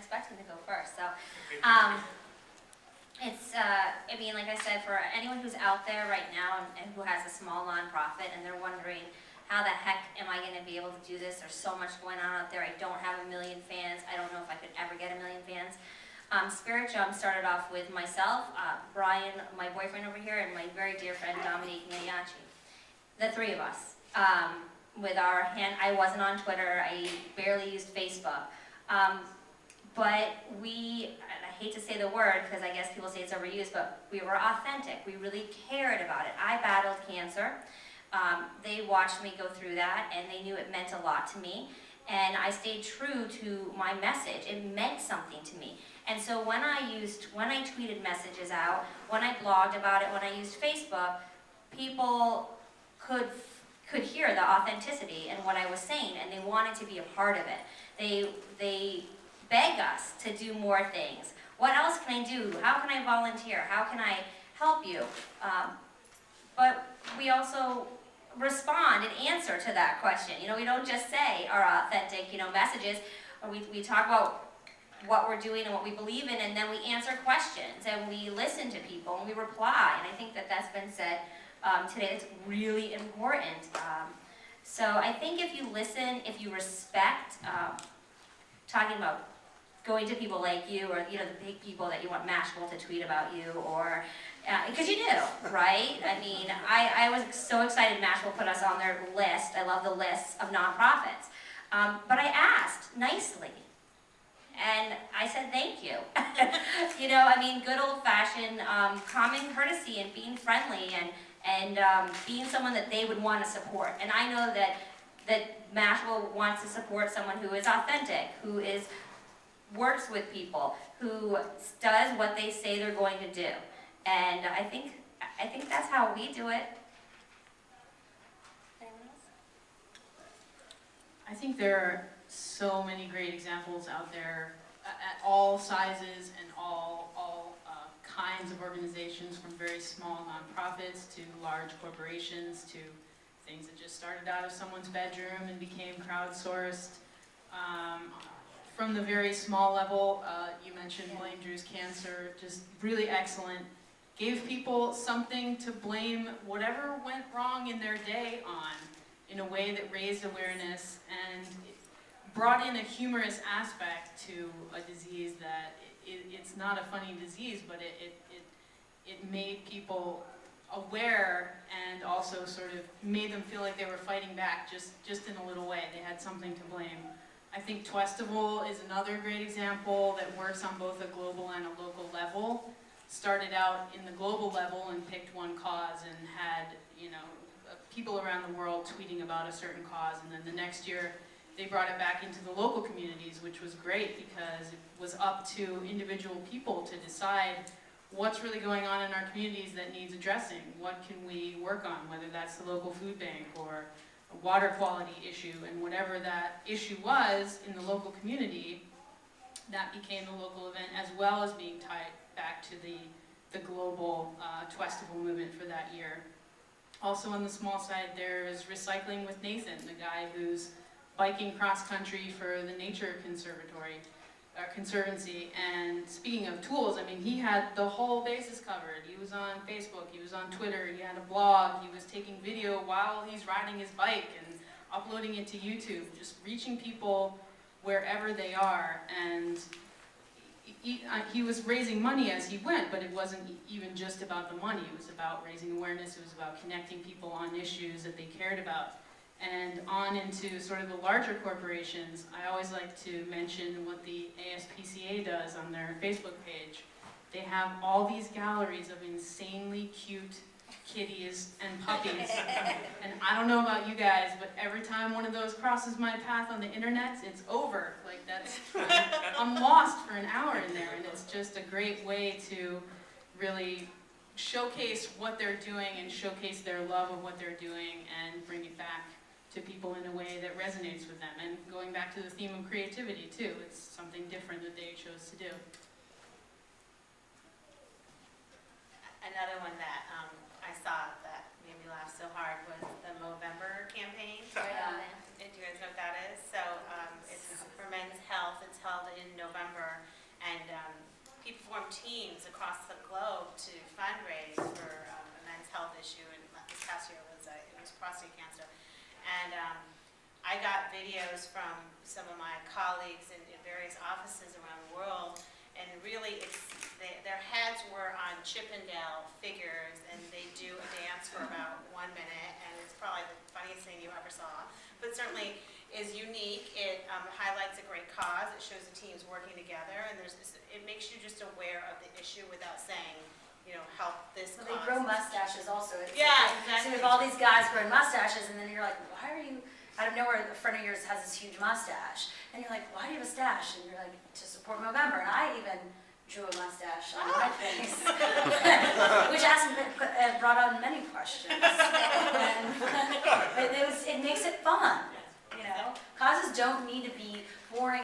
expecting to go first. So, I mean, like I said, for anyone who's out there right now and who has a small nonprofit and they're wondering, how the heck am I going to be able to do this? There's so much going on out there. I don't have 1 million fans. I don't know if I could ever get 1 million fans. Spirit Jump started off with myself, Brian, my boyfriend over here, and my very dear friend Dominique Meaghan. The three of us. With our hand, I wasn't on Twitter. I barely used Facebook. But we, and I hate to say the word because I guess people say it's overused, but we were authentic. We really cared about it. I battled cancer. They watched me go through that, and they knew it meant a lot to me. And I stayed true to my message. It meant something to me. And so when I tweeted messages out, when I blogged about it, when I used Facebook, people could hear the authenticity and what I was saying, and they wanted to be a part of it. They beg us to do more things. What else can I do? How can I volunteer? How can I help you? But we also respond and answer to that question. You know, we don't just say our authentic, messages. We talk about what we're doing and what we believe in, and then we answer questions, and we listen to people, and we reply. And I think that that's been said today. It's really important. So I think if you listen, if you respect, talking about going to people like you, or the big people that you want Mashable to tweet about you, or because you do, right? I mean, I was so excited Mashable put us on their list. I love the lists of nonprofits. But I asked nicely, and I said thank you. I mean, good old-fashioned common courtesy and being friendly and being someone that they would want to support. And I know that Mashable wants to support someone who is authentic, who works with people, who does what they say they're going to do. And I think that's how we do it. Anyone else? I think there are so many great examples out there at all sizes and all kinds of organizations, from very small nonprofits to large corporations to things that just started out of someone's bedroom and became crowdsourced. From the very small level, you mentioned Blame Drew's Cancer, just really excellent. Gave people something to blame whatever went wrong in their day on, in a way that raised awareness and brought in a humorous aspect to a disease that it's not a funny disease, but it made people aware, and also sort of made them feel like they were fighting back just in a little way. They had something to blame. I think Twestival is another great example that works on both a global and a local level. Started out in the global level and picked one cause and had, people around the world tweeting about a certain cause, and then the next year they brought it back into the local communities, which was great because it was up to individual people to decide what's really going on in our communities that needs addressing. What can we work on, whether that's the local food bank or a water quality issue, and whatever that issue was in the local community, that became the local event, as well as being tied back to the global Twestival movement for that year. Also on the small side, there's Recycling with Nathan, the guy who's biking cross-country for the Nature Conservancy. And speaking of tools, I mean, he had the whole bases covered. He was on Facebook, he was on Twitter, he had a blog, he was taking video while he's riding his bike and uploading it to YouTube, just reaching people wherever they are. And he was raising money as he went, but it wasn't even just about the money. It was about raising awareness, it was about connecting people on issues that they cared about. And on into sort of the larger corporations, I always like to mention what the ASPCA does on their Facebook page. They have all these galleries of insanely cute kitties and puppies. And I don't know about you guys, but every time one of those crosses my path on the internet, it's over. Like, I'm lost for an hour in there, and it's just a great way to really showcase what they're doing and showcase their love of what they're doing and bring it back to people in a way that resonates with them. And going back to the theme of creativity too, it's something different that they chose to do. Another one that I saw that made me laugh so hard was the Movember campaign. Do you guys know what that is? So it's for men's health. Health. It's held in November, and people form teams across the globe to fundraise for a men's health issue. And this past year it was prostate cancer. And I got videos from some of my colleagues in various offices around the world, and really their heads were on Chippendale figures, and they do a dance for about 1 minute, and it's probably the funniest thing you ever saw, but certainly is unique. It highlights a great cause. It shows the teams working together, and it makes you just aware of the issue without saying, you know, help this Well, cause. they grow mustaches also. It's Yeah, like, exactly. So you have all these guys growing mustaches, and then you're like, why are you, out of nowhere, a friend of yours has this huge mustache. And you're like, why do you have a stash? And you're like, to support Movember. And I even drew a mustache on my face, which hasn't been brought on many questions. But it makes it fun, you know? Causes don't need to be boring.